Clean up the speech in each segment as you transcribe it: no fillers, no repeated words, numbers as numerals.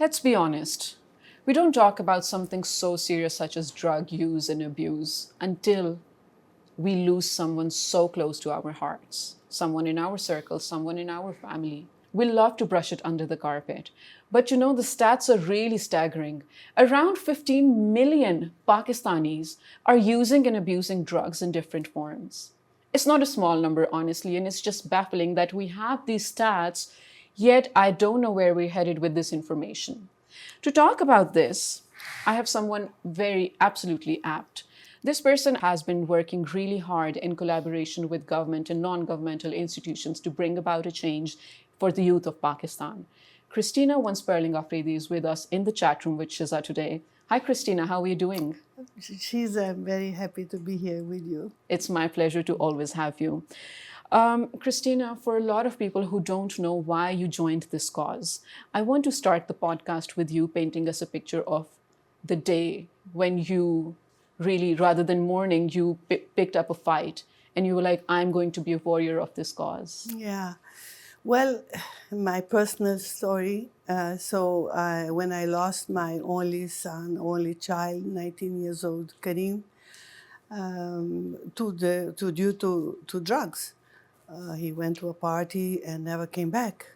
Let's be honest. We don't talk about something so serious such as drug use and abuse until we lose someone so close to our hearts, someone in our circle, someone in our family. We love to brush it under the carpet. But the stats are really staggering. Around 15 million Pakistanis are using and abusing drugs in different forms. It's not a small number, honestly, and it's just baffling that we have these stats, yet I don't know where we're headed with this information. To talk about this, I have someone very absolutely apt. This person has been working really hard in collaboration with government and non governmental institutions to bring about a change for the youth of Pakistan. Christina once Sperling Afridi is with us in the chat room with Shiza today. Hi, Christina, how are you doing? She's very happy to be here with you. It's my pleasure to always have you. Christina, for a lot of people who don't know why you joined this cause, I want to start the podcast with you painting us a picture of the day when you really, rather than mourning, you picked up a fight and you were like, I'm going to be a warrior of this cause. Yeah. Well, my personal story. When I lost my only son, only child, 19 years old, Karim, due to drugs. He went to a party and never came back.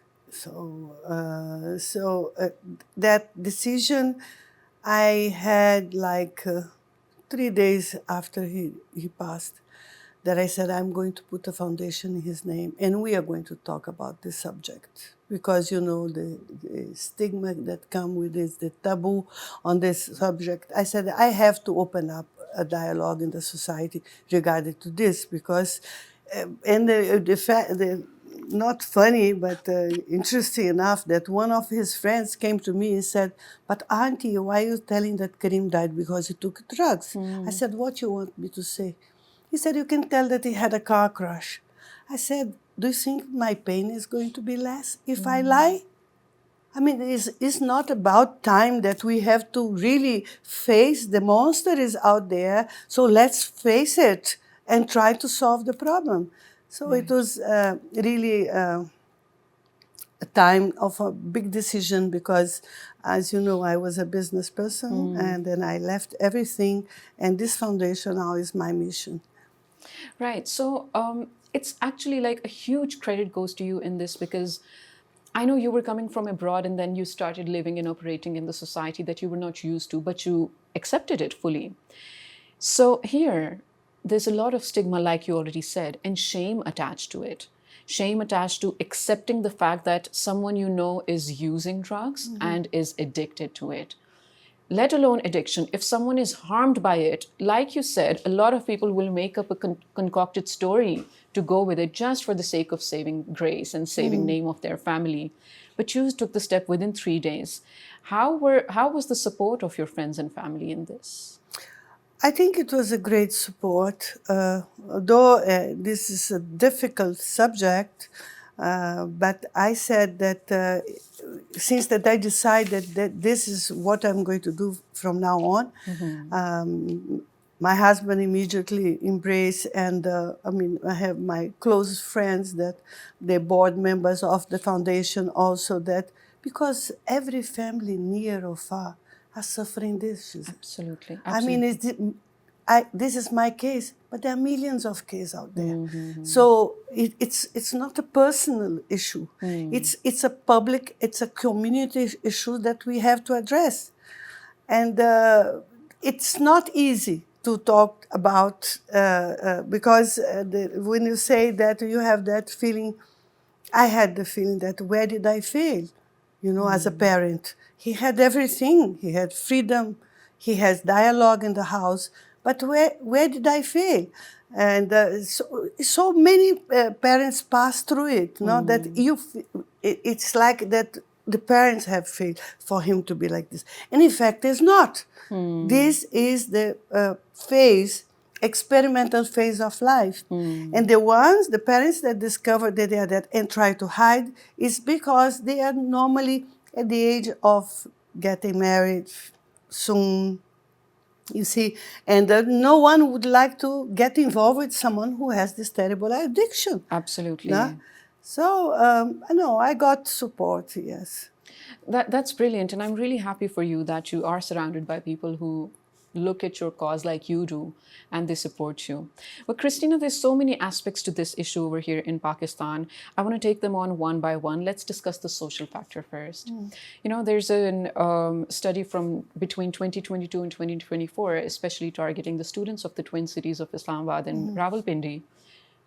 That decision I had 3 days after he passed, that I said, I'm going to put a foundation in his name, and we are going to talk about this subject. Because, the stigma that comes with this, the taboo on this subject. I said, I have to open up a dialogue in the society regarding to this, because, not funny, but interesting enough that one of his friends came to me and said, but auntie, why are you telling that Karim died because he took drugs? I said, what you want me to say? He said, you can tell that he had a car crash. I said, do you think my pain is going to be less if I lie? I mean, it's not about time that we have to really face the monster is out there, so let's face it and try to solve the problem. So It was really a time of a big decision because, as you know, I was a business person and then I left everything, and this foundation now is my mission. Right. So it's actually like a huge credit goes to you in this, because I know you were coming from abroad and then you started living and operating in the society that you were not used to, but you accepted it fully. So here, there's a lot of stigma, like you already said, and shame attached to it. Shame attached to accepting the fact that someone you know is using drugs and is addicted to it. Let alone addiction. If someone is harmed by it, like you said, a lot of people will make up a concocted story to go with it just for the sake of saving grace and saving name of their family. But you took the step within 3 days. How was the support of your friends and family in this? I think it was a great support, though this is a difficult subject. But I said that since that I decided that this is what I'm going to do from now on, my husband immediately embraced, and I have my closest friends that they're board members of the foundation also, that because every family near or far are suffering this. Absolutely. I mean, this is my case, but there are millions of cases out there. So it's not a personal issue. It's a public, it's a community issue that we have to address. And it's not easy to talk about because when you say that you have that feeling, I had the feeling that where did I fail? As a parent. He had everything. He had freedom. He has dialogue in the house. But where did I fail? And so many parents pass through it. That it's like that the parents have failed for him to be like this. And in fact, it's not. This is the experimental phase of life. And the parents that discover that they are that and try to hide is because they are normally at the age of getting married soon, you see, and no one would like to get involved with someone who has this terrible addiction. Absolutely. No? So, I got support, yes. That's brilliant, and I'm really happy for you that you are surrounded by people who look at your cause like you do and they support you. But Christina, there's so many aspects to this issue over here in Pakistan. I want to take them on one by one. Let's discuss the social factor first. You know, there's a study from between 2022 and 2024, especially targeting the students of the twin cities of Islamabad and Rawalpindi.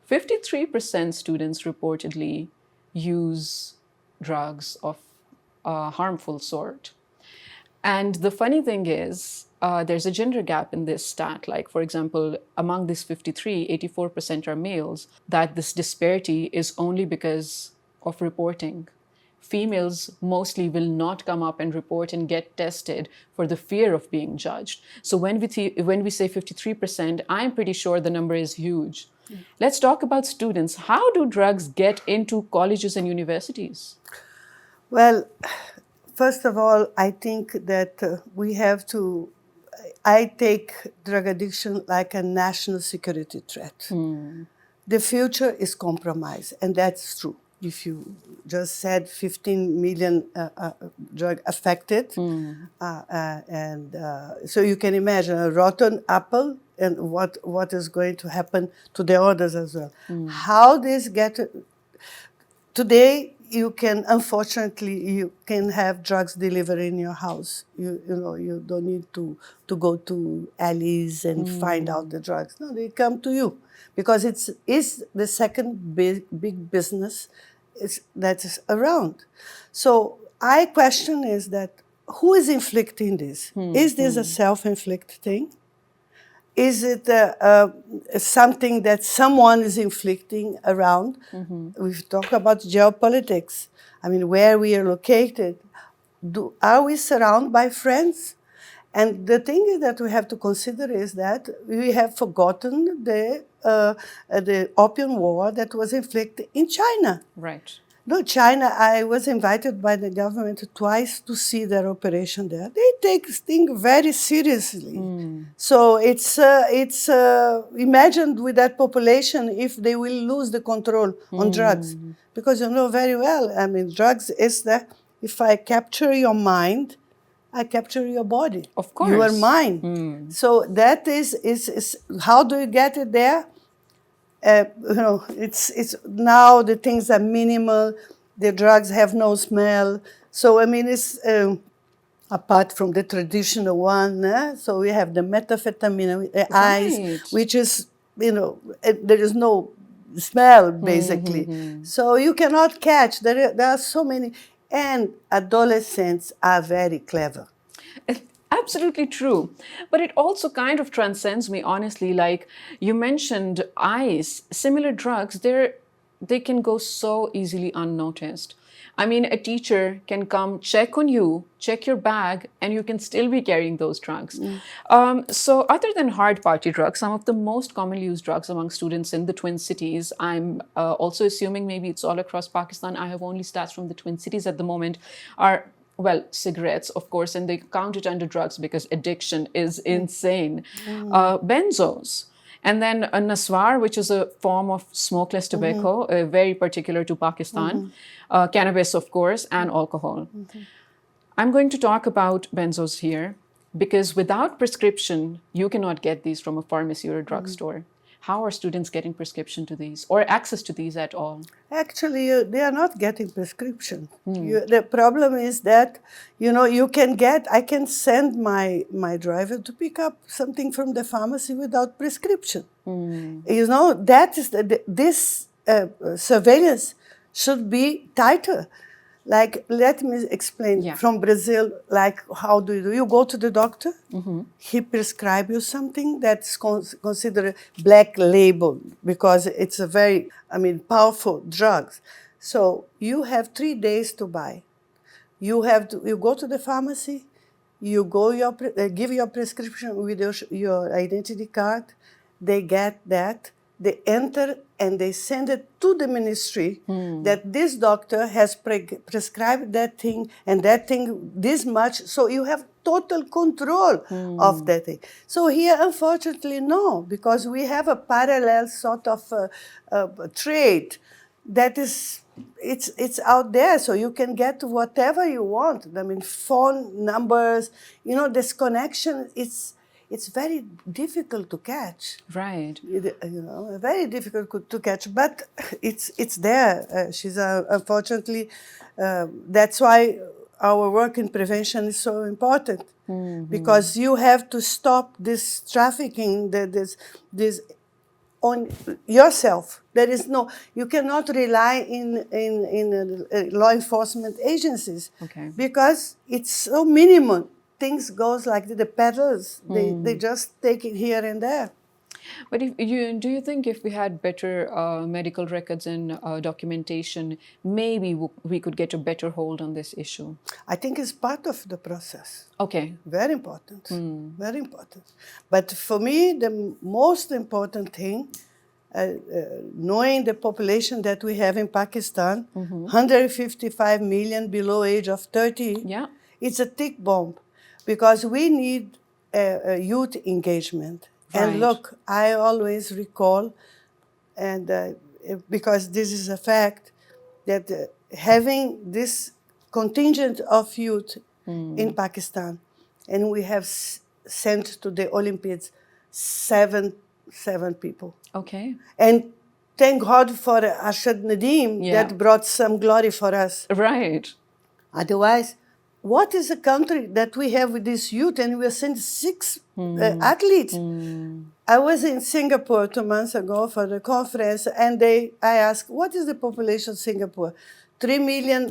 53% students reportedly use drugs of a harmful sort. And the funny thing is, there's a gender gap in this stat. Like, for example, among these 53, 84% are males. That this disparity is only because of reporting. Females mostly will not come up and report and get tested for the fear of being judged. So when we say 53%, I'm pretty sure the number is huge. Let's talk about students. How do drugs get into colleges and universities? Well, first of all, I think that we have to. I take drug addiction like a national security threat. The future is compromised, and that's true. If you just said 15 million drug affected, so you can imagine a rotten apple and what is going to happen to the others as well. How this get today? You can, unfortunately, you can have drugs delivered in your house. You don't need to go to alleys and find out the drugs. No, they come to you because it's the second big business that is around. So I question is that who is inflicting this? Is this a self-inflicted thing? Is it something that someone is inflicting around? We talk about geopolitics. I mean, where we are located, are we surrounded by friends? And the thing is that we have to consider is that we have forgotten the Opium War that was inflicted in China. Right. No, China, I was invited by the government twice to see their operation there. They take things very seriously. So it's imagined with that population if they will lose the control on drugs. Because you know very well, I mean, drugs is that if I capture your mind, I capture your body. Of course. You are mine. So that is how do you get it there? It's now the things are minimal. The drugs have no smell. So I mean, it's apart from the traditional one. So we have the methamphetamine, the ice, which is there is no smell basically. So you cannot catch. There are so many, and adolescents are very clever. Absolutely true. But it also kind of transcends me, honestly. Like you mentioned ice, similar drugs, they can go so easily unnoticed. I mean, a teacher can come check on you, check your bag, and you can still be carrying those drugs. So other than hard party drugs, some of the most commonly used drugs among students in the Twin Cities, I'm also assuming maybe it's all across Pakistan. I have only stats from the Twin Cities at the moment, are cigarettes, of course, and they count it under drugs because addiction is insane. Benzos. And then a naswar, which is a form of smokeless tobacco, very particular to Pakistan. Cannabis, of course, and alcohol. I'm going to talk about benzos here because without prescription, you cannot get these from a pharmacy or a drugstore. How are students getting prescription to these or access to these at all? Actually, they are not getting prescription. The problem is that, I can send my driver to pick up something from the pharmacy without prescription. That is this surveillance should be tighter. Like, let me explain from Brazil, like, how do you do? You go to the doctor, he prescribes you something that's considered black label because it's a very, powerful drug. So you have 3 days to buy. You go to the pharmacy, give your prescription with your identity card, they get that, they enter and they send it to the ministry that this doctor has prescribed that thing and that thing this much. So you have total control of that thing. So here, unfortunately, no, because we have a parallel sort of trade that is it's out there, so you can get whatever you want. I mean, phone numbers, this connection. It's very difficult to catch. Right. Very difficult to catch, but it's there. She's unfortunately, that's why our work in prevention is so important, because you have to stop this trafficking, this on yourself. There is no, you cannot rely in law enforcement agencies, Okay. because it's so minimum. Things goes like the peddlers. They just take it here and there. But do you think if we had better medical records and documentation, maybe we could get a better hold on this issue? I think it's part of the process. Okay. Very important. Very important. But for me, the most important thing, knowing the population that we have in Pakistan, 155 million below age of 30, Yeah. it's a tick bomb, because we need youth engagement. And Right. look, I always recall, and because this is a fact, that having this contingent of youth in Pakistan, and we have sent to the Olympics seven people. Okay. And thank God for Arshad Nadeem, Yeah. that brought some glory for us. Right. Otherwise, what is a country that we have with this youth, and we are sending 6 athletes? I was in Singapore 2 months ago for the conference, and I asked, what is the population of Singapore? 3 million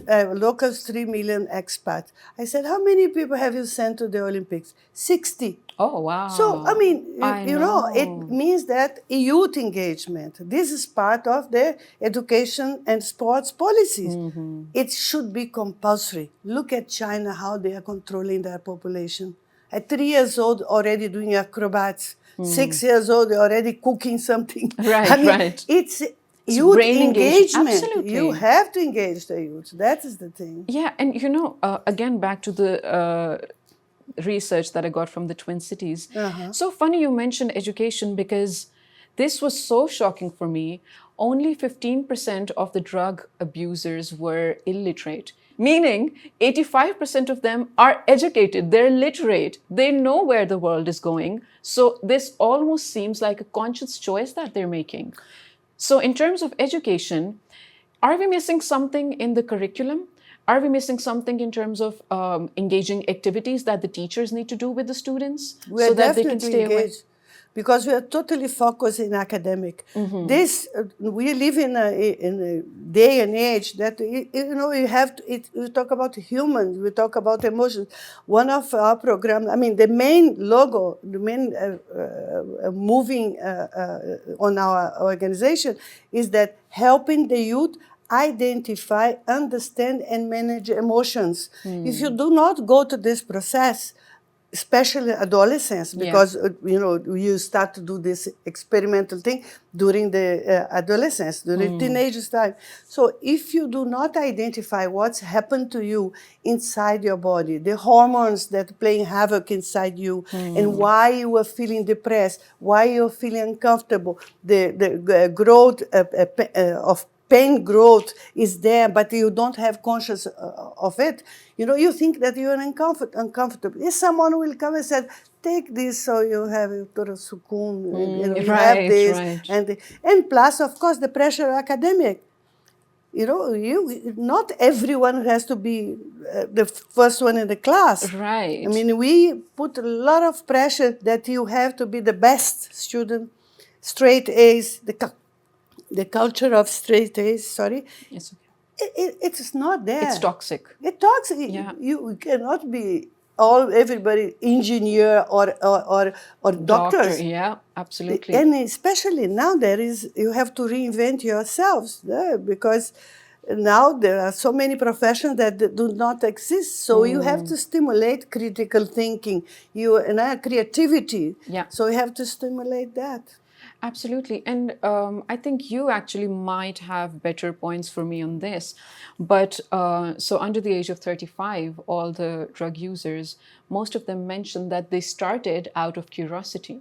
locals, 3 million expats. I said, how many people have you sent to the Olympics? 60. Oh, wow. So, I mean, I it know. means that youth engagement, this is part of the education and sports policies. It should be compulsory. Look at China, how they are controlling their population. At 3 years old, already doing acrobats. 6 years old, they're already cooking something. Right, I mean, right. it's youth brain engagement. engagement. Absolutely. You have to engage the youth. That is the thing. Yeah, and again, back to the research that I got from the Twin Cities. So funny you mentioned education, because this was so shocking for me. Only 15% of the drug abusers were illiterate, meaning 85% of them are educated, they're literate, they know where the world is going. So this almost seems like a conscious choice that they're making. So in terms of education, are we missing something in the curriculum? Are we missing something in terms of engaging activities that the teachers need to do with the students We are so that they can definitely stay away? engaged, because we are totally focused in academic. This we live in a day and age that you have to. We talk about humans. We talk about emotions. One of our programs, I mean, the main logo, the main moving on our organization is that helping the youth identify, understand, and manage emotions. If you do not go to this process, especially adolescents, because you start to do this experimental thing during the adolescence, during teenage time. So if you do not identify what's happened to you inside your body, the hormones that playing havoc inside you, and why you are feeling depressed, why you're feeling uncomfortable, the growth of pain growth is there, but you don't have conscious of it. You think that you're uncomfortable. If someone will come and say, take this so you have sukoon, you have this. Right. And plus, of course, the pressure academic. Not everyone has to be the first one in the class. Right. I mean, we put a lot of pressure that you have to be the best student, straight A's, the culture of straight A's, sorry. It's okay. It is not there. It's toxic. It's toxic. Yeah. You cannot be everybody engineer or doctors. Doctor, yeah, absolutely. And especially now you have to reinvent yourselves, because now there are so many professions that do not exist. So you have to stimulate critical thinking, creativity. Yeah. So you have to stimulate that. Absolutely. And I think you actually might have better points for me on this. But so under the age of 35, all the drug users, most of them mentioned that they started out of curiosity.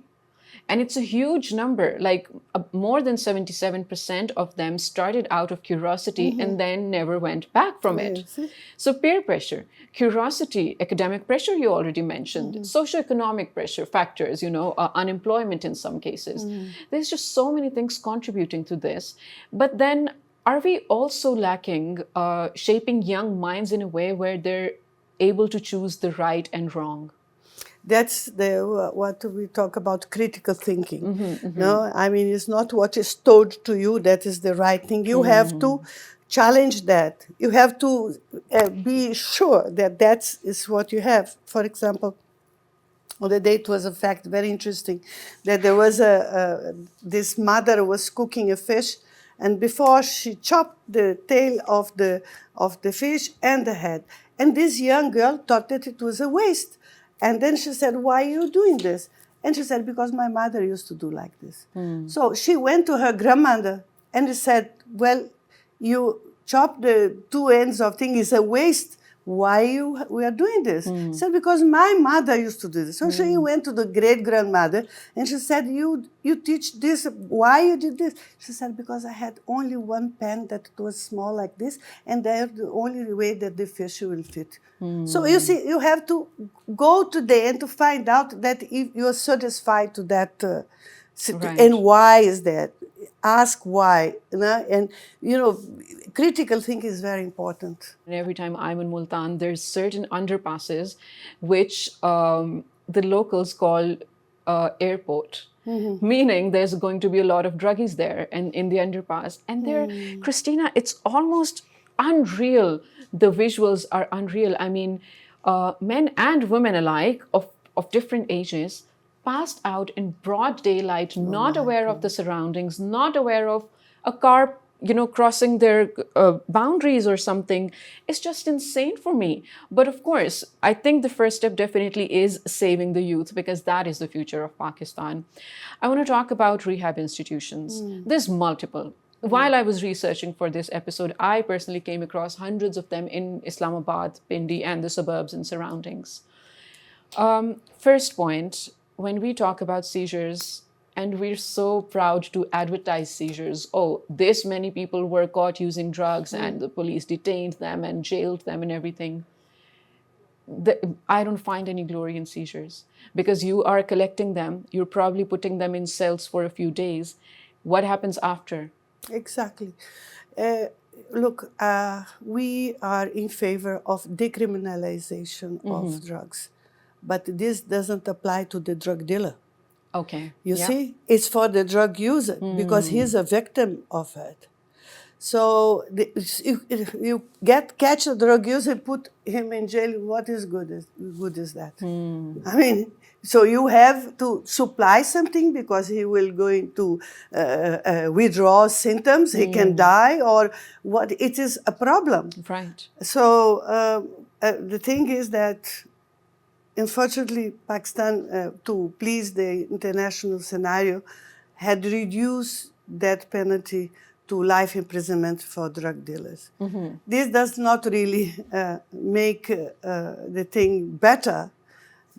And it's a huge number. Like more than 77% of them started out of curiosity and then never went back from it. Yes. So peer pressure, curiosity, academic pressure you already mentioned, socioeconomic pressure factors, unemployment in some cases. There's just so many things contributing to this. But then are we also lacking shaping young minds in a way where they're able to choose the right and wrong? That's what we talk about critical thinking. No, I mean, it's not what is told to you that is the right thing. You have to challenge that. You have to be sure that that is what you have. For example, on the day it was a fact very interesting that there was this mother was cooking a fish, and before she chopped the tail of the fish and the head, and this young girl thought that it was a waste, and then she said, "Why are you doing this?" And she said, "Because my mother used to do like this." So she went to her grandmother and said, "Well, you chop the two ends of thing is a waste. Why we are doing this?" She said, "Because my mother used to do this." So she went to the great grandmother and she said, you teach this, why you did this?" She said, "Because I had only one pan that was small like this, and that's the only way that the fish will fit." So you see, you have to go today and to find out that if you are satisfied to that Right. and why is that? Ask why, and critical thinking is very important. And every time I'm in Multan, there's certain underpasses which the locals call airport. Meaning there's going to be a lot of druggies there and in the underpass. And they're, Christina, it's almost unreal. The visuals are unreal. I mean, men and women alike of different ages passed out in broad daylight, not aware of the surroundings, not aware of a car, crossing their boundaries or something. It's just insane for me. But of course, I think the first step definitely is saving the youth, because that is the future of Pakistan. I want to talk about rehab institutions. There's multiple. While I was researching for this episode, I personally came across hundreds of them in Islamabad, Pindi, and the suburbs and surroundings. First point, when we talk about seizures, and we're so proud to advertise seizures. Oh, this many people were caught using drugs and the police detained them and jailed them and everything. I don't find any glory in seizures, because you are collecting them. You're probably putting them in cells for a few days. What happens after? Exactly. Look, we are in favor of decriminalization of drugs, but this doesn't apply to the drug dealer. Okay. You see, it's for the drug user because he's a victim of it. So if you catch a drug user, put him in jail. What is good is that? I mean, so you have to supply something because he will going to withdraw symptoms. He can die, or what? It is a problem. Right. So the thing is that, unfortunately, Pakistan, to please the international scenario, had reduced that penalty to life imprisonment for drug dealers. This does not really make the thing better,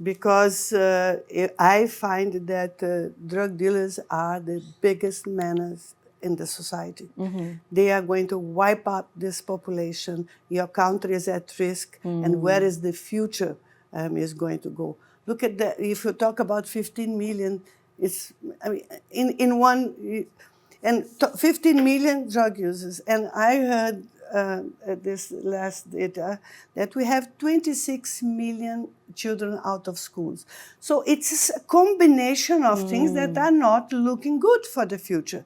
because I find that drug dealers are the biggest menace in the society. They are going to wipe out this population. Your country is at risk, and where is the future is going to go? Look at that. If you talk about 15 million, it's, I mean, in one, and 15 million drug users. And I heard this last data that we have 26 million children out of schools. So it's a combination of things that are not looking good for the future.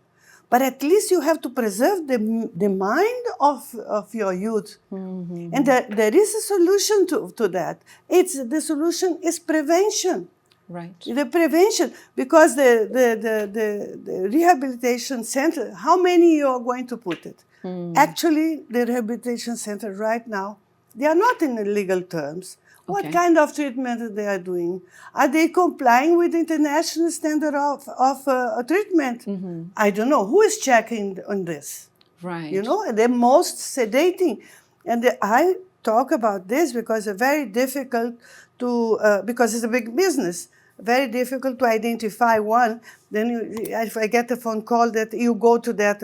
But at least you have to preserve the mind of your youth. And there is a solution to that. The solution is prevention. Right. The prevention, because the rehabilitation center, how many you are going to put it? Actually, the rehabilitation center right now, they are not in the legal terms. What Okay. kind of treatment they are doing? Are they complying with the international standard of treatment? I don't know. Who is checking on this? Right. You know, they're most sedating. And I talk about this because it's very difficult to, because it's a big business. very difficult to identify one. Then if I get a phone call that you go to that,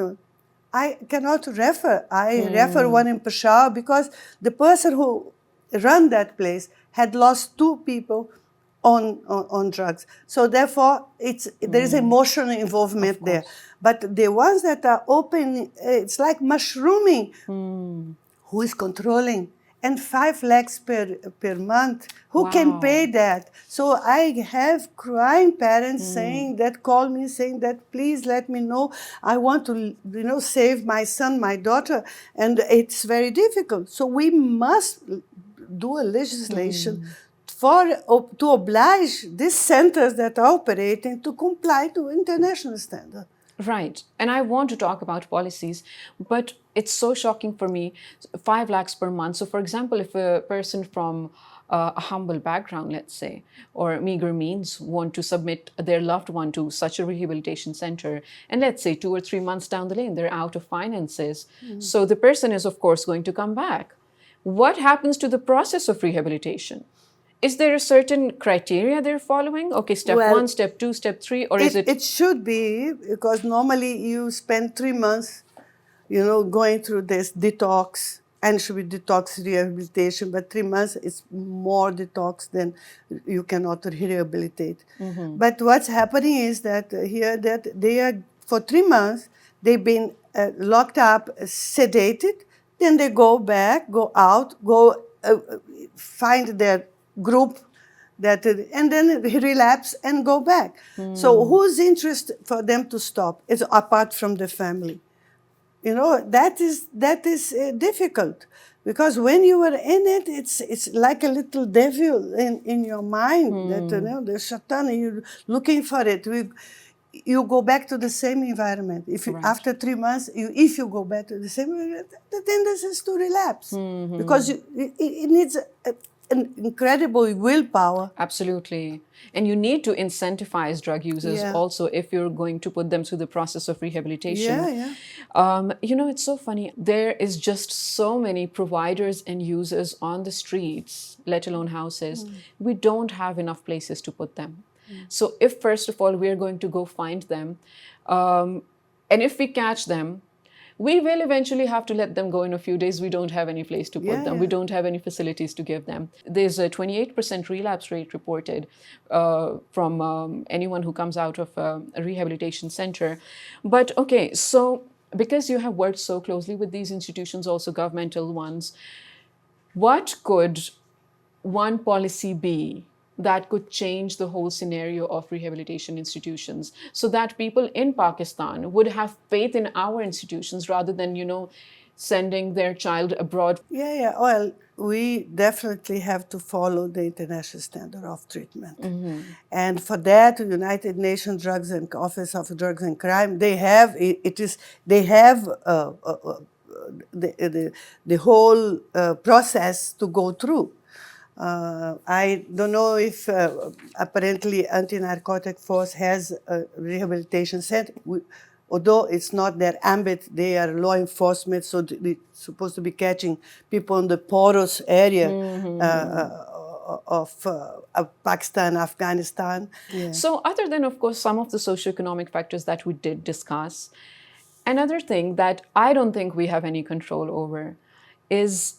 I cannot refer. I refer one in Peshawar because the person who ran that place had lost 2 people on drugs. So therefore, there is emotional involvement there. But the ones that are open, it's like mushrooming. Who is controlling? And 5 lakhs per month. Who can pay that? So I have crying parents saying that, call me saying that, please let me know. I want to, save my son, my daughter. And it's very difficult. So we must do a legislation to oblige these centers that are operating to comply to international standards. Right. And I want to talk about policies, but it's so shocking for me. 5 lakhs per month. So, for example, if a person from a humble background, let's say, or meager means want to submit their loved one to such a rehabilitation center, and let's say 2 or 3 months down the lane, they're out of finances. So the person is, of course, going to come back. What happens to the process of rehabilitation? Is there a certain criteria they're following? Okay, step 1, step 2, step 3, or is it? It should be, because normally you spend 3 months, going through this detox, and it should be detox rehabilitation, but 3 months is more detox than you cannot rehabilitate. But what's happening is that here that they are, for 3 months, they've been locked up, sedated, then they go back, go out, go find their group and then relapse and go back. So whose interest for them to stop is apart from the family? That is difficult, because when you are in it, it's like a little devil in your mind that the shaitan, you're looking for it. You go back to the same environment. If you, after 3 months, if you go back to the same environment, the tendency is to relapse, because it needs an incredible willpower. Absolutely. And you need to incentivize drug users also if you're going to put them through the process of rehabilitation. It's so funny. There is just so many providers and users on the streets, let alone houses. We don't have enough places to put them. So if, first of all, we're going to go find them, and if we catch them, we will eventually have to let them go in a few days. We don't have any place to put them. We don't have any facilities to give them. There's a 28% relapse rate reported from anyone who comes out of a rehabilitation center. But okay, so because you have worked so closely with these institutions, also governmental ones, what could one policy be that could change the whole scenario of rehabilitation institutions, so that people in Pakistan would have faith in our institutions rather than, sending their child abroad? Well, we definitely have to follow the international standard of treatment. And for that, United Nations Drugs and Office of Drugs and Crime, they have the whole process to go through. I don't know if apparently anti-narcotic force has a rehabilitation center. Although it's not their ambit, they are law enforcement, so they're supposed to be catching people in the porous area of Pakistan, Afghanistan. So other than, of course, some of the socioeconomic factors that we did discuss, another thing that I don't think we have any control over is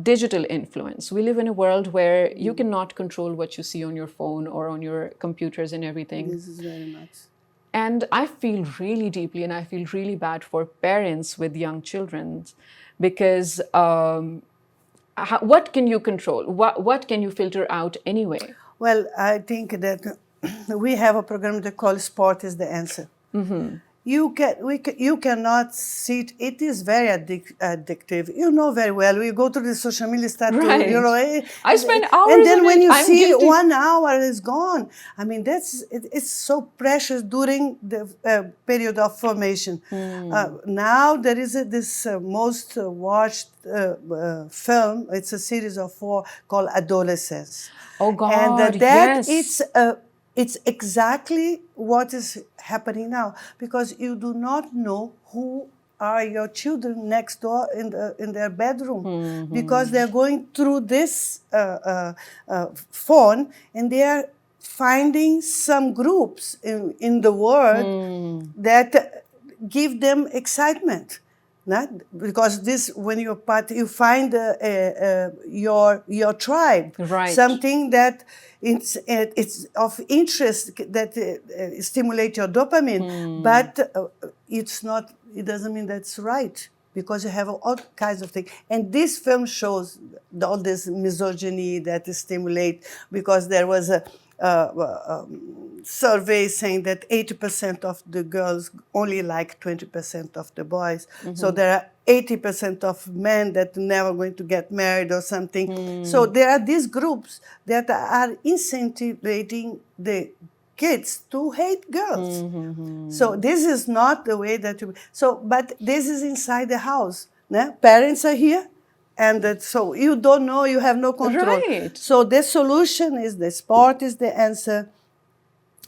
digital influence. We live in a world where you cannot control what you see on your phone or on your computers and everything. This is very much. And I feel really deeply, and I feel really bad for parents with young children, because what can you control? What can you filter out anyway? Well, I think that we have a program that calls Sport is the Answer. You cannot see it. It is very addictive. You know very well. We go to the social media, start to, I spend hours and then when you I'm see guilty. 1 hour is gone. I mean, it's so precious during the period of formation. Now there is this most watched film. It's a series of 4 called Adolescence. Oh God! And that it's exactly what is happening now, because you do not know who are your children next door in their bedroom, because they're going through this phone and they are finding some groups in the world that give them excitement. Not? Because this, when you're part, you find your tribe, Right. something that it's of interest that stimulate your dopamine, but it's not. It doesn't mean that's right, because you have all kinds of things. And this film shows all this misogyny that stimulate, because there was a survey saying that 80% of the girls only like 20% of the boys. So there are 80% of men that are never going to get married or something. So there are these groups that are incentivizing the kids to hate girls. So this is not the way that you... So, but this is inside the house. Né? Parents are here, and so you don't know, you have no control. Right. So the solution is the sport is the answer.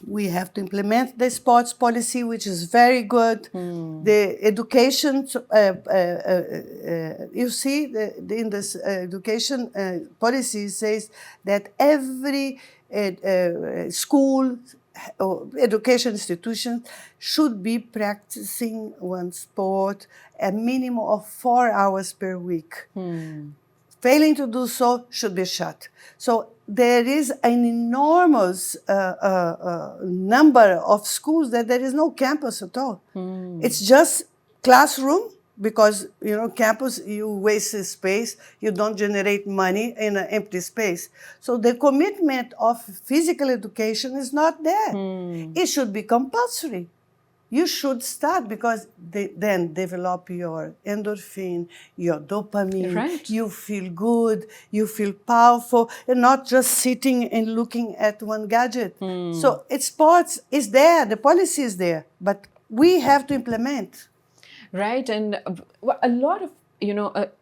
We have to implement the sports policy, which is very good. The education, you see, in this education policy says that every school or education institution should be practicing one sport a minimum of 4 hours per week. Failing to do so should be shut. So there is an enormous number of schools that there is no campus at all. It's just classroom, because campus, you waste space, you don't generate money in an empty space. So the commitment of physical education is not there. It should be compulsory. You should start, because then develop your endorphin, your dopamine. Right. You feel good, you feel powerful, and not just sitting and looking at one gadget. So sports is there, the policy is there, but we have to implement. Right, and a lot of,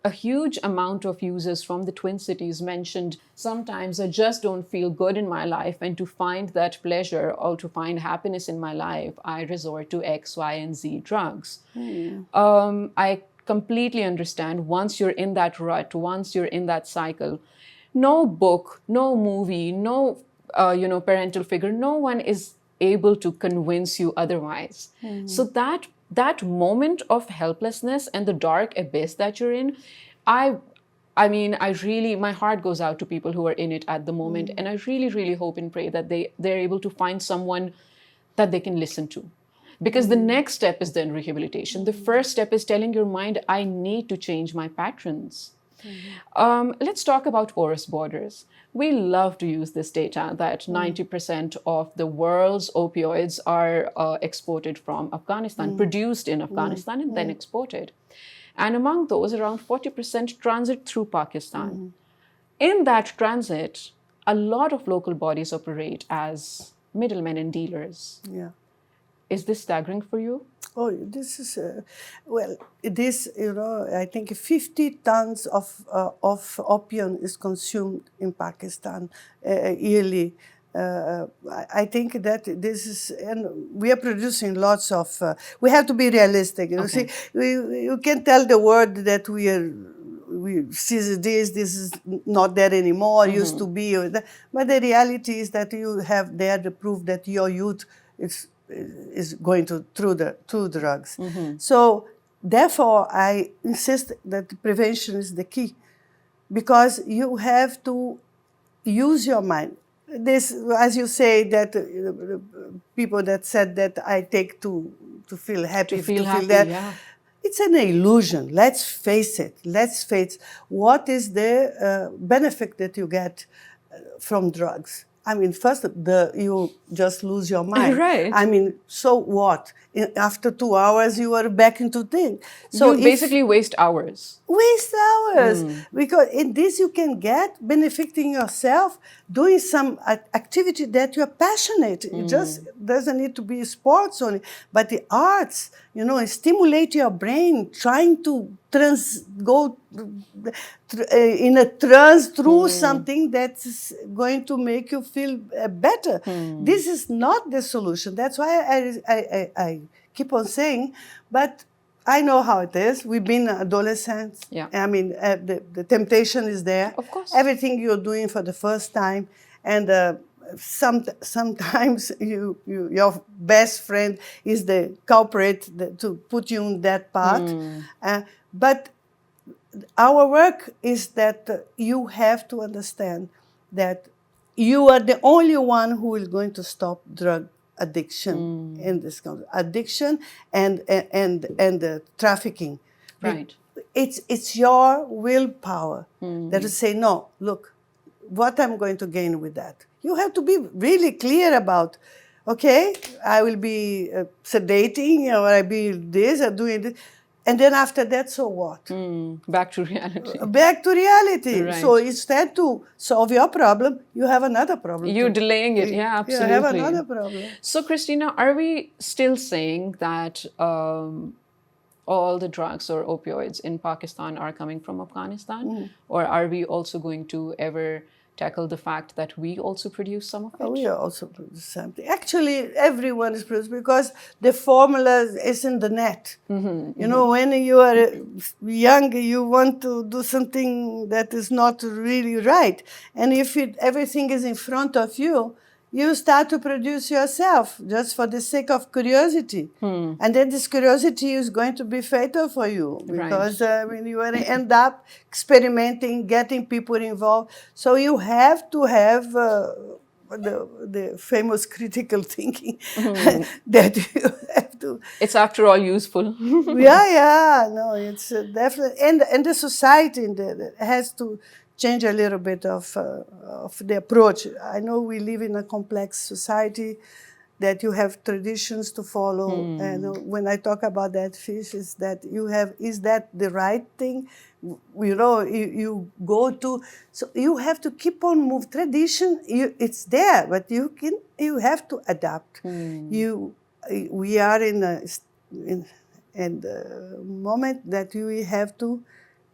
a huge amount of users from the Twin Cities mentioned, sometimes I just don't feel good in my life, and to find that pleasure or to find happiness in my life, I resort to X, Y, and Z drugs. I completely understand. Once you're in that rut, once you're in that cycle, no book, no movie, no parental figure, no one is able to convince you otherwise. So that moment of helplessness and the dark abyss that you're in, I mean, my heart goes out to people who are in it at the moment. And I really, really hope and pray that they're able to find someone that they can listen to. Because the next step is then rehabilitation. The first step is telling your mind, I need to change my patterns. Let's talk about porous borders. We love to use this data that 90% of the world's opioids are exported from Afghanistan, produced in Afghanistan and then exported. And among those, around 40% transit through Pakistan. In that transit, a lot of local bodies operate as middlemen and dealers. Yeah. Is this staggering for you? Oh, this is, I think 50 tons of opium is consumed in Pakistan yearly. I think that this is, and we are producing lots of, we have to be realistic. See, you can tell the world that we see this is not there anymore, used to be, but the reality is that you have there the proof that your youth is going through drugs. So therefore, I insist that prevention is the key, because you have to use your mind. This, as you say, that people that said that I take to feel happy, To feel happy, that. yeah. It's an illusion. Let's face it. Let's face what is the benefit that you get from drugs. I mean, first, you just lose your mind. Right. I mean, so what? After 2 hours, you are back into things. So you basically waste hours. Waste hours. Because in this you can get benefiting yourself, doing some activity that you are passionate. It just doesn't need to be sports only, but the arts, stimulate your brain, trying to go in a trance through something that's going to make you feel better. This is not the solution. That's why I keep on saying, but I know how it is. We've been adolescents. Yeah. I mean, the temptation is there. Of course. Everything you're doing for the first time, and sometimes your best friend is the culprit to put you on that path. But our work is that you have to understand that you are the only one who is going to stop drug addiction in this country. Addiction and trafficking. Right. It's your willpower that to say, no, look, what I'm going to gain with that. You have to be really clear about, okay, I will be sedating, or I be this or doing this. And then after that, so what? Back to reality. Back to reality. Right. So instead to solve your problem, you have another problem. You're delaying it. Yeah, absolutely. You have another problem. So, Christina, are we still saying that all the drugs or opioids in Pakistan are coming from Afghanistan? Or are we also going to ever tackle the fact that we also produce some of it? We also produce something. Actually, everyone is produced because the formula is in the net. You know, when you are young, you want to do something that is not really right. And if everything is in front of you, you start to produce yourself just for the sake of curiosity. And then this curiosity is going to be fatal for you because when you end up experimenting, getting people involved. So you have to have the famous critical thinking that you have to. It's after all useful. No, it's definitely. And the society has to change a little bit of the approach. I know we live in a complex society that you have traditions to follow. And when I talk about that fish, is that is that the right thing? You know, you go to, so you have to keep on moving. Tradition, it's there, but you have to adapt. We are in the moment that we have to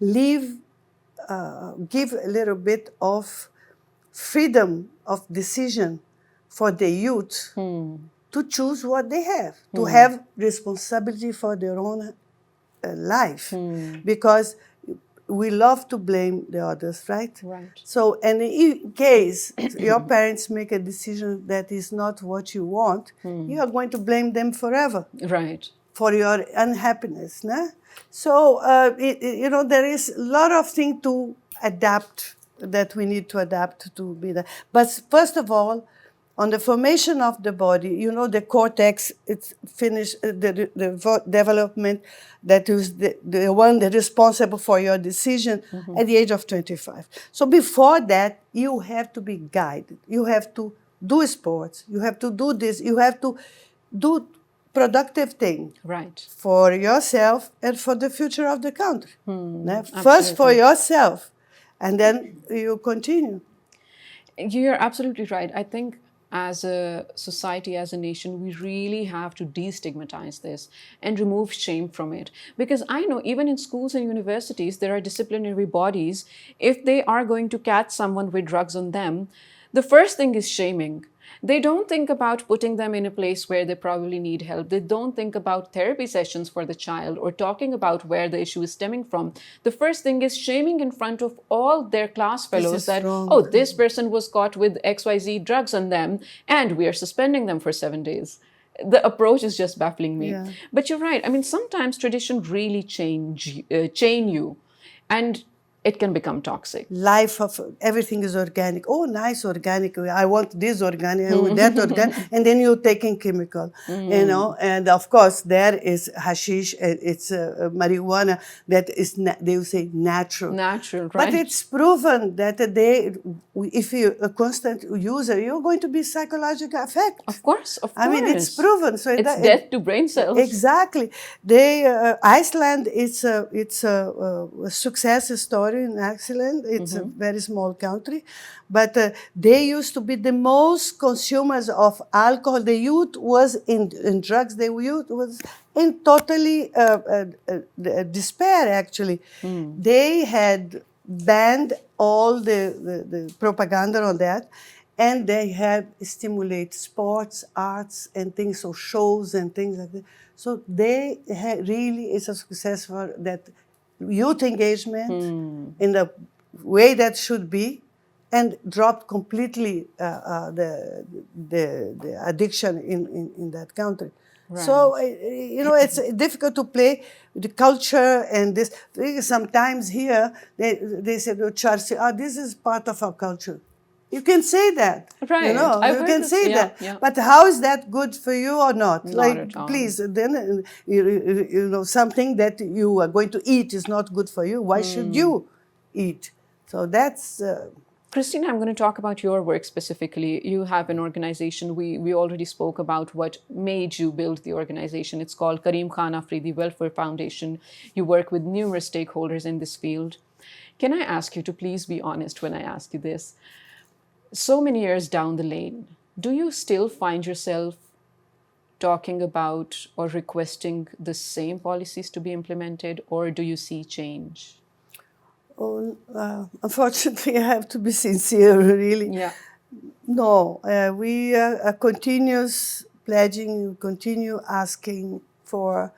live. Give a little bit of freedom of decision for the youth to choose what they have, to have responsibility for their own life. Because we love to blame the others, right? Right. So, and in case your parents make a decision that is not what you want, you are going to blame them forever. Right. For your unhappiness, no? So, there is a lot of things to adapt, that we need to adapt to be there. But first of all, on the formation of the body, the cortex, it's finished, the development that is the one that is responsible for your decision at the age of 25. So before that, you have to be guided. You have to do sports. You have to do this. You have to do productive thing for yourself and for the future of the country. First for yourself, and then you continue. You're absolutely right. I think as a society, as a nation, we really have to destigmatize this and remove shame from it. Because I know even in schools and universities, there are disciplinary bodies. If they are going to catch someone with drugs on them, the first thing is shaming. They don't think about putting them in a place where they probably need help. They don't think about therapy sessions for the child or talking about where the issue is stemming from. The first thing is shaming in front of all their class fellows that, this person was caught with XYZ drugs on them and we are suspending them for 7 days. The approach is just baffling me. Yeah. But you're right. I mean, sometimes tradition really chain you. And it can become toxic. Life of everything is organic. Oh, nice organic. I want this organic, that organic. And then you're taking chemical, And of course, there is hashish, it's marijuana that is, they will say natural. Natural, right. But it's proven that if you're a constant user, you're going to be psychologically affected. Of course. I mean, it's proven. So it's death to brain cells. Exactly. Iceland, it's a success story. Excellent. It's a very small country, but they used to be the most consumers of alcohol. The youth was in drugs. The youth was in totally despair, actually. They had banned all the propaganda on that, and they had stimulate sports, arts, and things, so shows and things like that. So they really is a success for that youth engagement in the way that should be, and dropped completely the addiction in that country. Right. So, it's difficult to play with the culture and this. Sometimes here, they say, oh, Charsi, this is part of our culture. You can say that, Right. I've you heard can this. say Yeah, that. yeah. But how is that good for you or not? Not at all. Please, then, something that you are going to eat is not good for you. Why should you eat? So that's... Christina, I'm going to talk about your work specifically. You have an organization. We already spoke about what made you build the organization. It's called Kareem Khan Afridi Welfare Foundation. You work with numerous stakeholders in this field. Can I ask you to please be honest when I ask you this? So many years down the lane, do you still find yourself talking about or requesting the same policies to be implemented, or do you see change? Unfortunately, I have to be sincere, really. Yeah. No, we continuous pledging, continue asking for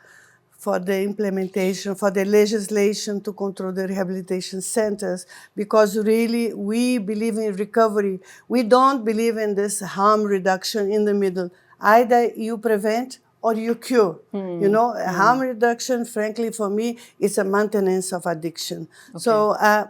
the implementation, for the legislation to control the rehabilitation centers, because really we believe in recovery. We don't believe in this harm reduction in the middle. Either you prevent or you cure. Harm reduction, frankly, for me, is a maintenance of addiction. Okay.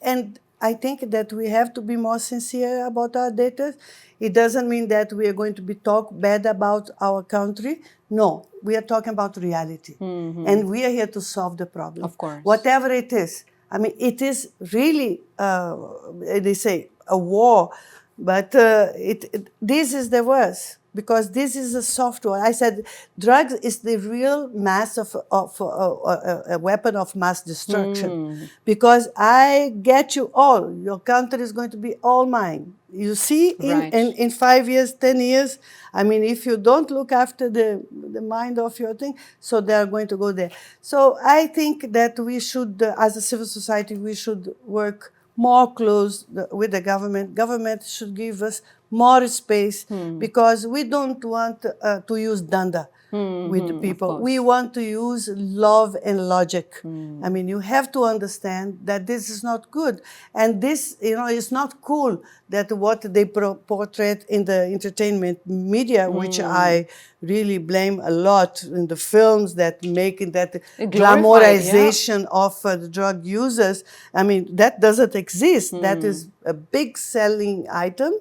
And I think that we have to be more sincere about our data. It doesn't mean that we are going to be talk bad about our country. No, we are talking about reality. And we are here to solve the problem. Of course. Whatever it is. I mean, it is really, they say, a war. But this is the worst, because this is a soft war. I said drugs is the real mass of a weapon of mass destruction. Because I get you all. Your country is going to be all mine. You see, in 5 years, 10 years, I mean, if you don't look after the mind of your thing, so they are going to go there. So I think that we should, as a civil society, we should work more close with the government. Government should give us more space, because we don't want to use danda with the people. We want to use love and logic. I mean, you have to understand that this is not good. And this, is not cool that what they portray in the entertainment media, which I really blame a lot in the films that making that glamorization of the drug users. I mean, that doesn't exist. That is a big selling item.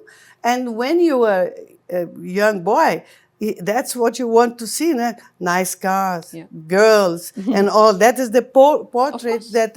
And when you are a young boy, that's what you want to see, nice cars, girls, and all. That is the portrait, that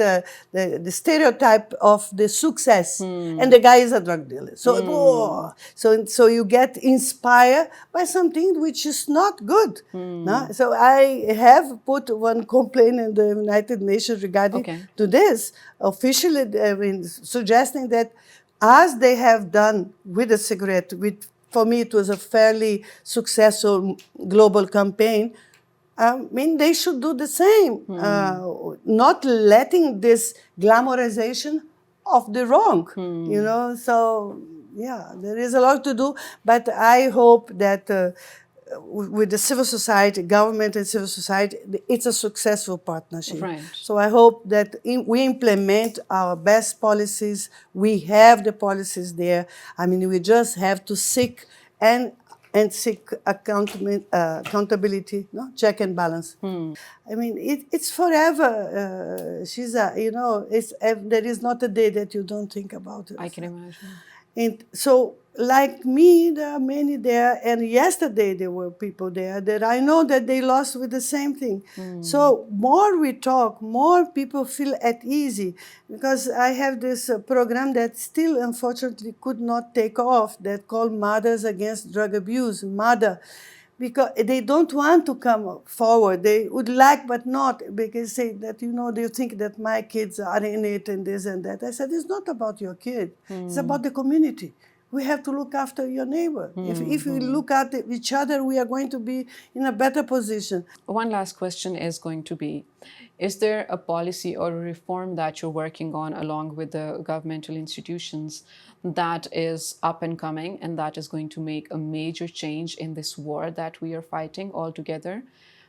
the stereotype of the success. And the guy is a drug dealer. So, so you get inspired by something which is not good. No? So I have put one complaint in the United Nations regarding to this, officially, I mean, suggesting that, as they have done with the cigarette, for me it was a fairly successful global campaign. I mean, they should do the same, not letting this glamorization of the wrong, So, yeah, there is a lot to do, but I hope that with the civil society, government and civil society, it's a successful partnership. Right. So I hope that we implement our best policies. We have the policies there. I mean, we just have to seek and seek accountability, check and balance. I mean, it's forever. There is not a day that you don't think about it. I can imagine. And so, like me, there are many there, and yesterday there were people there that I know that they lost with the same thing. So more we talk, more people feel at ease, because I have this program that still, unfortunately, could not take off, that called Mothers Against Drug Abuse, MADA, because they don't want to come forward. They would like, but not, because say that, they think that my kids are in it and this and that. I said, it's not about your kid. It's about the community. We have to look after your neighbor. If we look at each other, we are going to be in a better position. One last question is going to be, is there a policy or a reform that you're working on along with the governmental institutions that is up and coming and that is going to make a major change in this war that we are fighting all together?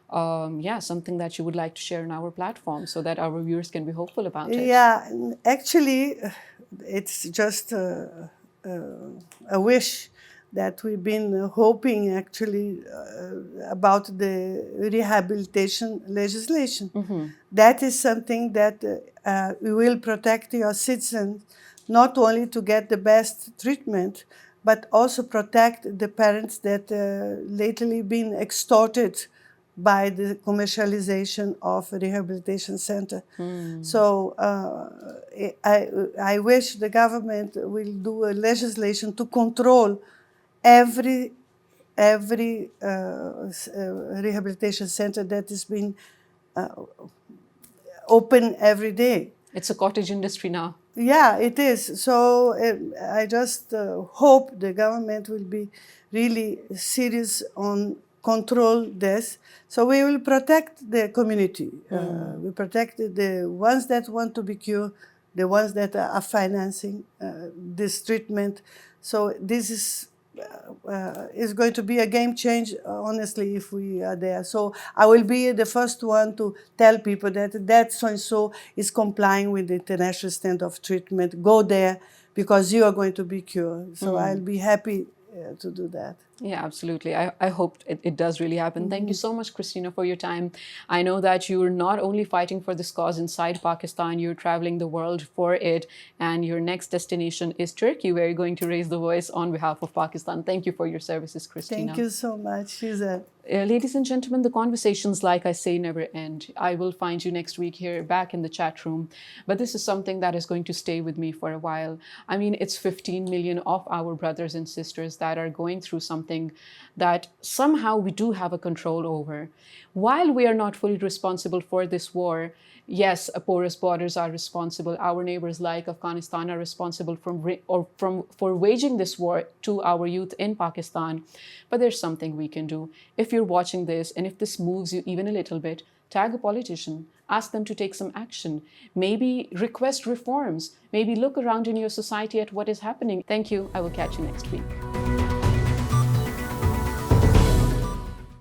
Something that you would like to share on our platform so that our viewers can be hopeful about it. Yeah, actually, it's just a wish that we've been hoping actually about the rehabilitation legislation. That is something that will protect your citizens not only to get the best treatment, but also protect the parents that lately been extorted by the commercialization of a rehabilitation center. So I wish the government will do a legislation to control every rehabilitation center that is being open every day. It's a cottage industry now. Yeah, it is. So I just hope the government will be really serious on control this. So we will protect the community. We protect the ones that want to be cured, the ones that are financing this treatment. So this is going to be a game change, honestly, if we are there. So I will be the first one to tell people that so-and-so is complying with the international standard of treatment. Go there because you are going to be cured. So I'll be happy to do that. Yeah, absolutely. I hope it does really happen. Thank you so much, Christina, for your time. I know that you're not only fighting for this cause inside Pakistan, you're traveling the world for it. And your next destination is Turkey, where you're going to raise the voice on behalf of Pakistan. Thank you for your services, Christina. Thank you so much, Suzanne. Ladies and gentlemen, the conversations, like I say, never end. I will find you next week here back in the chat room. But this is something that is going to stay with me for a while. I mean, it's 15 million of our brothers and sisters that are going through something that somehow we do have a control over. While we are not fully responsible for this war, yes, porous borders are responsible. Our neighbors like Afghanistan are responsible for waging this war to our youth in Pakistan. But there's something we can do. If you're watching this and if this moves you even a little bit, tag a politician, ask them to take some action, maybe request reforms, maybe look around in your society at what is happening. Thank you. I will catch you next week.